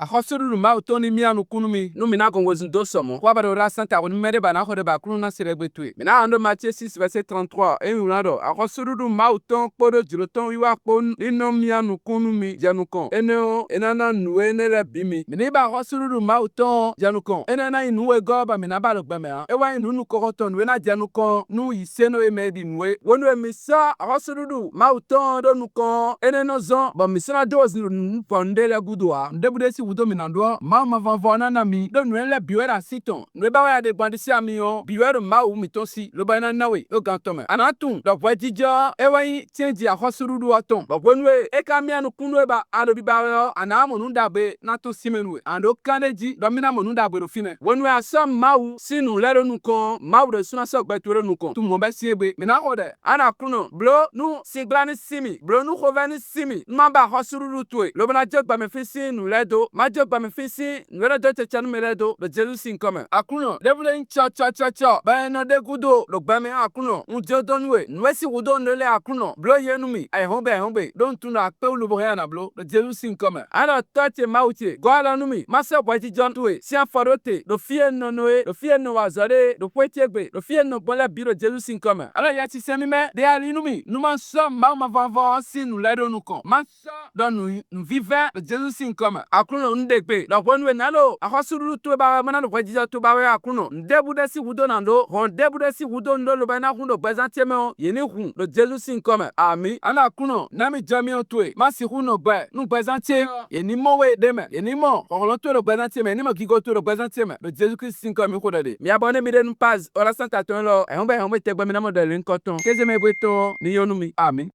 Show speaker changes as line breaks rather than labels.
Ahosuru ma utoni mi anu kunumi. Nu mina kongozi do somo. Kwa bado ra santa ko numere ba na hode ba kunu na serebetwe. Mina ando Matthieu 6 verset 33. Unado. Ahosuru ma uton kpodo jiroton wiwa kpon ino mi anu kunumi janukon. Eneo enana nuwe nere bimi. Mina ba ahosuru ma uton janukon. Enana inuwe go ba mina ba logbeme ha. Ewa inu nu kokoton we na janukon nu iseno eme di nuwe. Wonu emisa ahosuru ma uton do nukon. Eneno zon ba misana dozi nu pondele gudwa. Ndebude si wudo minando ma vanvona na mi do nwele biwera siton nwe ba ya de gbandisi ami o biwero ma wu mitonsi lo ba na nawe o gantome anatun do bwejija ewayin tienji ahosurudu aton bo bonwe e ka mi anu kunwe ba ado bi ba yo ana amonu ndabe na to simenwe ando kaneji do mina monu ndabe ro fine wonwe asam mawu sinu lero nukon mawu de suna so gbetoro nukon tu mo be siebe mina hode ana kuno blo nu siglani simi blo nu hoveni simi ma ba ahosurudu twe lo bana jogba me fisi nu ledo ma jogba me fisi nwere do chechanu meledo lo jesu sin come akuno devule cha ba no de gudo lo gba me akuno unje donwe nwesi gudo nle akuno blo yenu mi ai hombe don tuna pe ulubo ya na blo lo jesu sin come ana toche mauche gwala nu mi ma se bwaji john tuwe si aforote lo fie no noe lo fie no wazare lo pwetiegbe lo fie no bola biro jesu sin come ala ya ti semi me de ali nu mi nu ma so ma vanvan si nu ledo nu kon ma so don nu vive lo jesu sin come akuno ndegbe lo bonwe nalo ahosuru to ba mana lo bwaji to ba ya akuno ndebude si wudo nando hon debude si wudo ndo lo ba na hundo bezantie me yeni hu lo jesu sin come ami ana akuno na mi jami o to ma si hu no gbe nu bezantie yeni mowe de me yeni mo lo to lo bezantie me ni mo gigo to lo bezantie me lo jesu christ sin come ko de mi abone mi de nu paz ora santa to lo e hon be te gbe mi na mo de lin koton keze me bweto ni yonu mi ami